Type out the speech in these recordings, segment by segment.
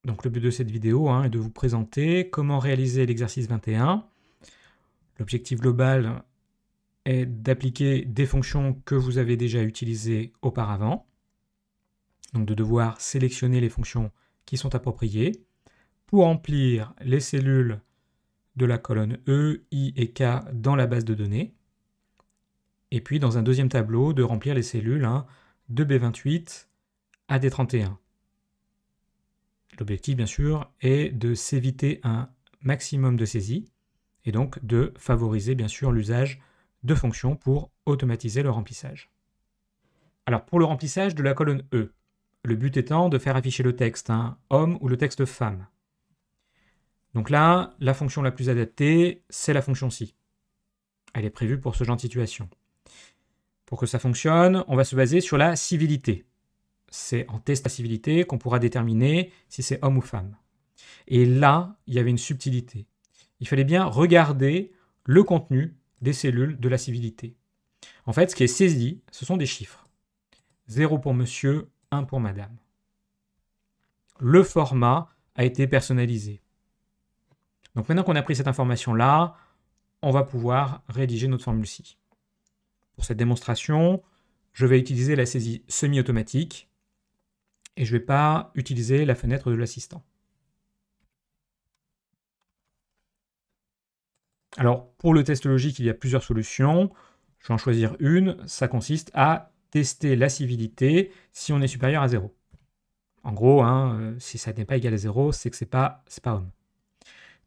Donc le but de cette vidéo est de vous présenter comment réaliser l'exercice 21. L'objectif global est d'appliquer des fonctions que vous avez déjà utilisées auparavant. Donc de devoir sélectionner les fonctions qui sont appropriées pour remplir les cellules de la colonne E, I et K dans la base de données. Et puis dans un deuxième tableau, de remplir les cellules de B28 à D31. L'objectif, bien sûr, est de s'éviter un maximum de saisies et donc de favoriser, bien sûr, l'usage de fonctions pour automatiser le remplissage. Alors, pour le remplissage de la colonne E, le but étant de faire afficher le texte homme ou le texte femme. Donc là, la fonction la plus adaptée, c'est la fonction si. Elle est prévue pour ce genre de situation. Pour que ça fonctionne, on va se baser sur la civilité. C'est en test à civilité qu'on pourra déterminer si c'est homme ou femme. Et là, il y avait une subtilité. Il fallait bien regarder le contenu des cellules de la civilité. En fait, ce qui est saisi, ce sont des chiffres. 0 pour monsieur, 1 pour madame. Le format a été personnalisé. Donc maintenant qu'on a pris cette information-là, on va pouvoir rédiger notre formule-ci. Pour cette démonstration, je vais utiliser la saisie semi-automatique et je ne vais pas utiliser la fenêtre de l'assistant. Alors, pour le test logique, il y a plusieurs solutions. Je vais en choisir une. Ça consiste à tester la civilité si on est supérieur à 0. En gros, si ça n'est pas égal à 0, c'est que c'est pas homme.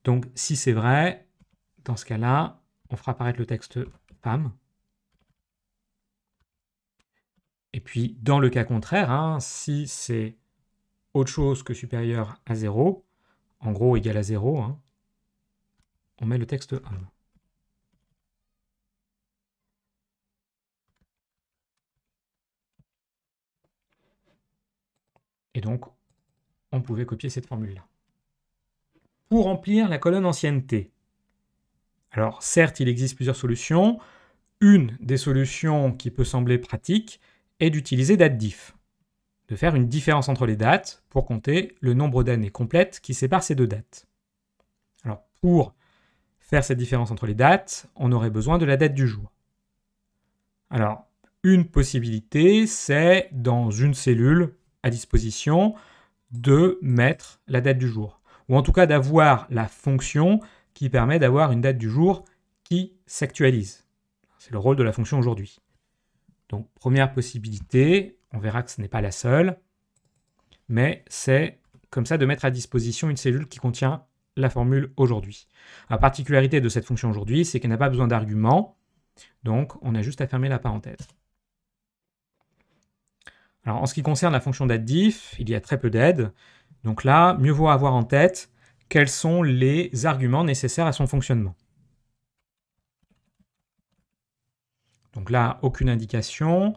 Donc, si c'est vrai, dans ce cas-là, on fera apparaître le texte femme. Et puis, dans le cas contraire, si c'est autre chose que supérieur à 0, en gros égal à 0, on met le texte homme. Et donc, on pouvait copier cette formule-là. Pour remplir la colonne ancienneté, alors certes, il existe plusieurs solutions. Une des solutions qui peut sembler pratique est d'utiliser datediff, de faire une différence entre les dates pour compter le nombre d'années complètes qui séparent ces deux dates. Alors pour faire cette différence entre les dates, on aurait besoin de la date du jour. Alors, une possibilité, c'est dans une cellule à disposition de mettre la date du jour, ou en tout cas d'avoir la fonction qui permet d'avoir une date du jour qui s'actualise. C'est le rôle de la fonction aujourd'hui. Donc, première possibilité, on verra que ce n'est pas la seule, mais c'est comme ça de mettre à disposition une cellule qui contient la formule aujourd'hui. La particularité de cette fonction aujourd'hui, c'est qu'elle n'a pas besoin d'arguments, donc on a juste à fermer la parenthèse. Alors, en ce qui concerne la fonction datediff, il y a très peu d'aides. Donc là, mieux vaut avoir en tête quels sont les arguments nécessaires à son fonctionnement. Donc là, aucune indication.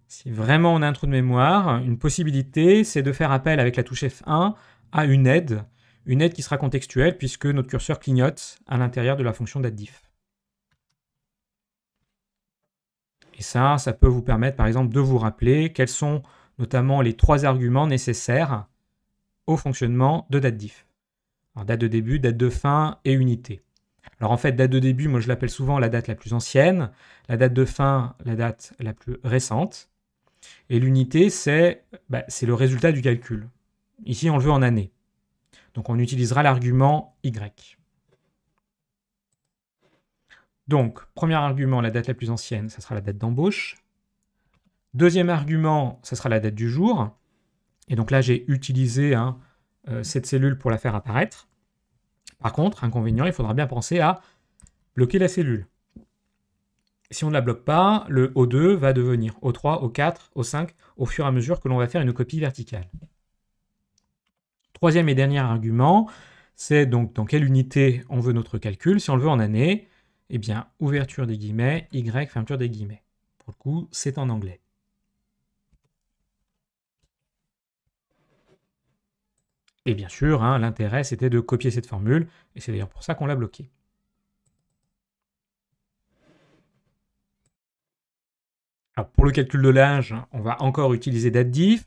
Si vraiment on a un trou de mémoire, une possibilité, c'est de faire appel avec la touche F1 à une aide qui sera contextuelle puisque notre curseur clignote à l'intérieur de la fonction datediff. Et ça peut vous permettre par exemple de vous rappeler quels sont notamment les 3 arguments nécessaires au fonctionnement de datediff. Alors, date de début, date de fin et unité. Alors en fait, date de début, moi je l'appelle souvent la date la plus ancienne, la date de fin, la date la plus récente, et l'unité, c'est le résultat du calcul. Ici, on le veut en années. Donc on utilisera l'argument Y. Donc, premier argument, la date la plus ancienne, ça sera la date d'embauche. Deuxième argument, ça sera la date du jour. Et donc là, j'ai utilisé cette cellule pour la faire apparaître. Par contre, inconvénient, il faudra bien penser à bloquer la cellule. Si on ne la bloque pas, le O2 va devenir O3, O4, O5 au fur et à mesure que l'on va faire une copie verticale. Troisième et dernier argument, c'est donc dans quelle unité on veut notre calcul. Si on le veut en années, eh bien, ouverture des guillemets, Y, fermeture des guillemets. Pour le coup, c'est en anglais. Et bien sûr, l'intérêt, c'était de copier cette formule, et c'est d'ailleurs pour ça qu'on l'a bloquée. Alors, pour le calcul de l'âge, on va encore utiliser datediff.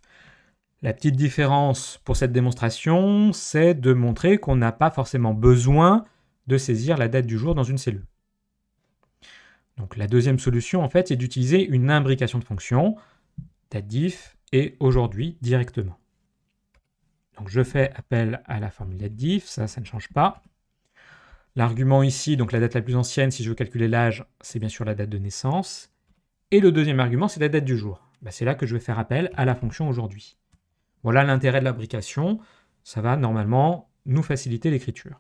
La petite différence pour cette démonstration, c'est de montrer qu'on n'a pas forcément besoin de saisir la date du jour dans une cellule. Donc la deuxième solution, en fait, c'est d'utiliser une imbrication de fonctions, dateDiff et aujourd'hui directement. Donc je fais appel à la formule dateDiff, ça ne change pas. L'argument ici, donc la date la plus ancienne, si je veux calculer l'âge, c'est bien sûr la date de naissance. Et le deuxième argument, c'est la date du jour. C'est là que je vais faire appel à la fonction aujourd'hui. Voilà l'intérêt de l'imbrication, ça va normalement nous faciliter l'écriture.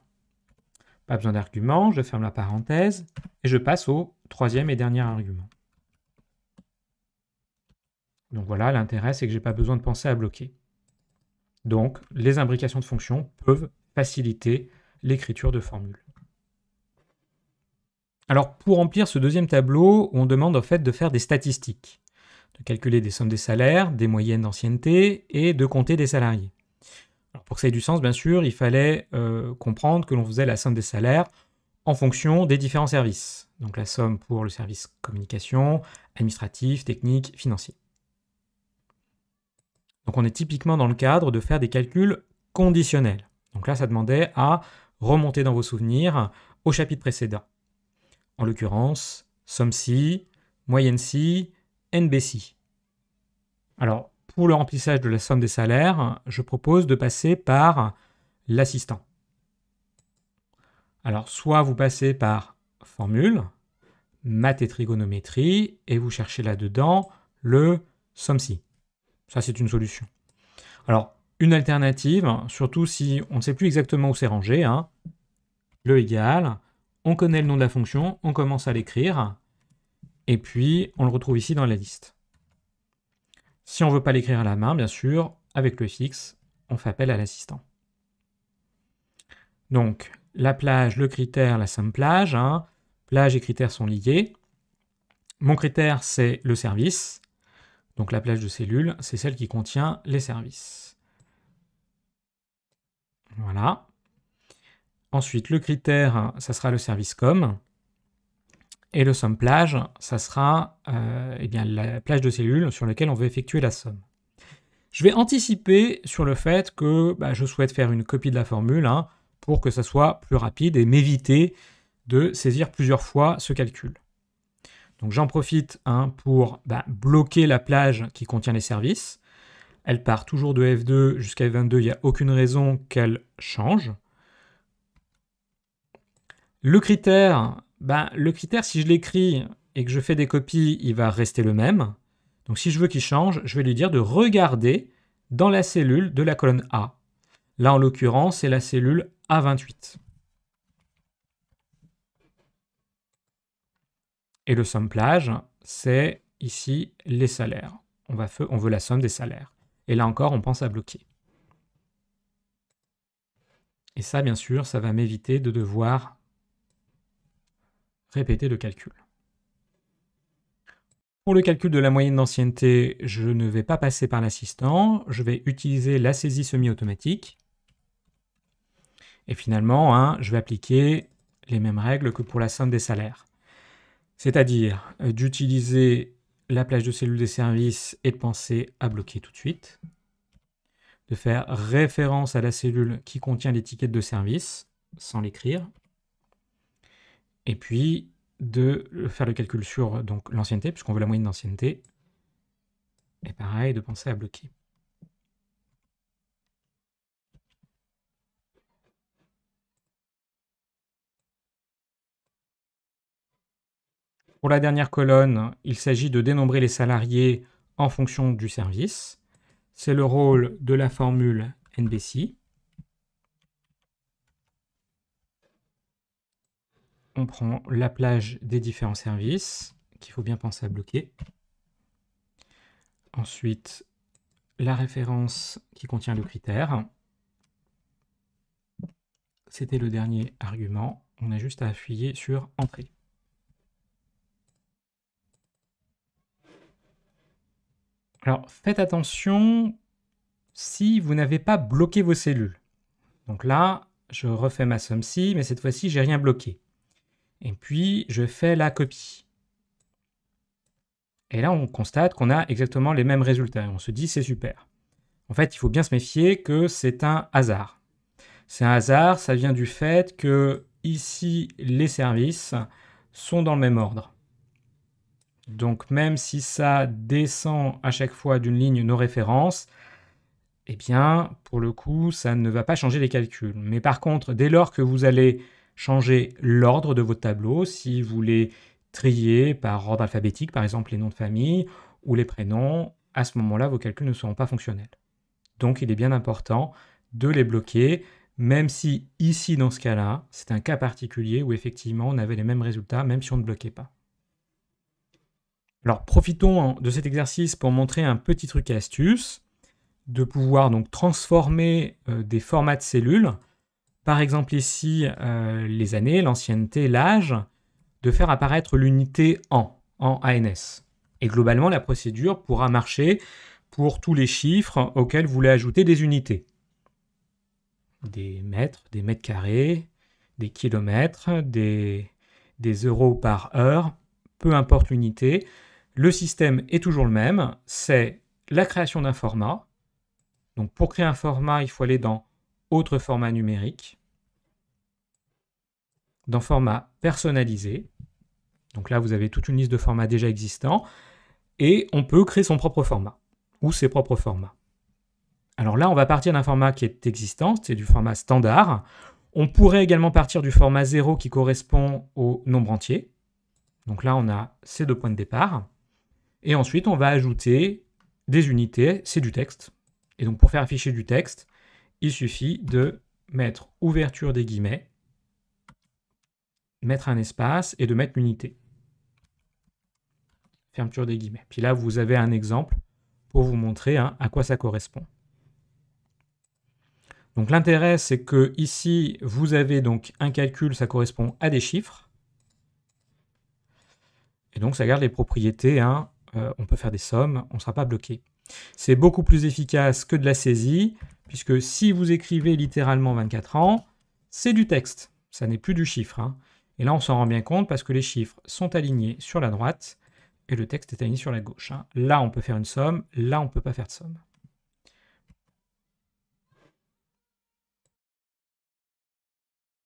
Pas besoin d'argument, je ferme la parenthèse et je passe au troisième et dernier argument. Donc voilà, l'intérêt, c'est que je n'ai pas besoin de penser à bloquer. Donc, les imbrications de fonctions peuvent faciliter l'écriture de formules. Alors, pour remplir ce deuxième tableau, on demande en fait de faire des statistiques, de calculer des sommes des salaires, des moyennes d'ancienneté et de compter des salariés. Alors, pour que ça ait du sens, bien sûr, il fallait comprendre que l'on faisait la somme des salaires en fonction des différents services. Donc la somme pour le service communication, administratif, technique, financier. Donc on est typiquement dans le cadre de faire des calculs conditionnels. Donc là, ça demandait à remonter dans vos souvenirs au chapitre précédent. En l'occurrence, somme-ci, moyenne-ci, NB-ci. Alors, pour le remplissage de la somme des salaires, je propose de passer par l'assistant. Alors, soit vous passez par formule, maths et trigonométrie, et vous cherchez là-dedans le somme-ci. Ça, c'est une solution. Alors, une alternative, surtout si on ne sait plus exactement où c'est rangé, le égal, on connaît le nom de la fonction, on commence à l'écrire, et puis on le retrouve ici dans la liste. Si on ne veut pas l'écrire à la main, bien sûr, avec le fixe, on fait appel à l'assistant. Donc, la plage, le critère, la somme plage. Plage et critère sont liés. Mon critère, c'est le service. Donc la plage de cellules, c'est celle qui contient les services. Voilà. Ensuite, le critère, ça sera le service com. Et le somme plage, ça sera la plage de cellules sur laquelle on veut effectuer la somme. Je vais anticiper sur le fait que je souhaite faire une copie de la formule pour que ça soit plus rapide et m'éviter de saisir plusieurs fois ce calcul. Donc j'en profite pour bloquer la plage qui contient les services. Elle part toujours de F2 jusqu'à F22, il n'y a aucune raison qu'elle change. Le critère, si je l'écris et que je fais des copies, il va rester le même. Donc si je veux qu'il change, je vais lui dire de regarder dans la cellule de la colonne A. Là, en l'occurrence, c'est la cellule A28. Et le somme plage, c'est ici les salaires. On veut la somme des salaires. Et là encore, on pense à bloquer. Et ça, bien sûr, ça va m'éviter de devoir répéter le calcul. Pour le calcul de la moyenne d'ancienneté, je ne vais pas passer par l'assistant, je vais utiliser la saisie semi-automatique. Et finalement, je vais appliquer les mêmes règles que pour la somme des salaires. C'est-à-dire d'utiliser la plage de cellules des services et de penser à bloquer tout de suite. De faire référence à la cellule qui contient l'étiquette de service, sans l'écrire. Et puis de faire le calcul sur l'ancienneté, puisqu'on veut la moyenne d'ancienneté. Et pareil, de penser à bloquer. Pour la dernière colonne, il s'agit de dénombrer les salariés en fonction du service. C'est le rôle de la formule NB-ci. On prend la plage des différents services, qu'il faut bien penser à bloquer. Ensuite, la référence qui contient le critère. C'était le dernier argument. On a juste à appuyer sur « Entrée ». Alors, faites attention si vous n'avez pas bloqué vos cellules. Donc là, je refais ma somme-ci, mais cette fois-ci, j'ai rien bloqué. Et puis, je fais la copie. Et là, on constate qu'on a exactement les mêmes résultats. On se dit, c'est super. En fait, il faut bien se méfier que c'est un hasard. C'est un hasard, ça vient du fait que ici, les services sont dans le même ordre. Donc même si ça descend à chaque fois d'une ligne no référence, eh bien, pour le coup, ça ne va pas changer les calculs. Mais par contre, dès lors que vous allez changer l'ordre de votre tableau, si vous les triez par ordre alphabétique, par exemple les noms de famille ou les prénoms, à ce moment-là, vos calculs ne seront pas fonctionnels. Donc il est bien important de les bloquer, même si ici, dans ce cas-là, c'est un cas particulier où effectivement on avait les mêmes résultats, même si on ne bloquait pas. Alors profitons de cet exercice pour montrer un petit truc et astuce, de pouvoir donc transformer des formats de cellules, par exemple ici les années, l'ancienneté, l'âge, de faire apparaître l'unité en ANS. Et globalement, la procédure pourra marcher pour tous les chiffres auxquels vous voulez ajouter des unités. Des mètres carrés, des kilomètres, des euros par heure, peu importe l'unité. Le système est toujours le même, c'est la création d'un format. Donc pour créer un format, il faut aller dans « Autre format numérique », dans « Format personnalisé ». Donc là, vous avez toute une liste de formats déjà existants, et on peut créer son propre format, ou ses propres formats. Alors là, on va partir d'un format qui est existant, c'est du format standard. On pourrait également partir du format 0 qui correspond au nombre entier. Donc là, on a ces deux points de départ. Et ensuite, on va ajouter des unités, c'est du texte. Et donc pour faire afficher du texte, il suffit de mettre ouverture des guillemets, mettre un espace et de mettre l'unité. Fermeture des guillemets. Puis là, vous avez un exemple pour vous montrer à quoi ça correspond. Donc l'intérêt, c'est que ici, vous avez donc un calcul, ça correspond à des chiffres. Et donc ça garde les propriétés. On peut faire des sommes, on ne sera pas bloqué. C'est beaucoup plus efficace que de la saisie, puisque si vous écrivez littéralement 24 ans, c'est du texte, ça n'est plus du chiffre. Et là, on s'en rend bien compte parce que les chiffres sont alignés sur la droite et le texte est aligné sur la gauche. Là, on peut faire une somme, là, on ne peut pas faire de somme.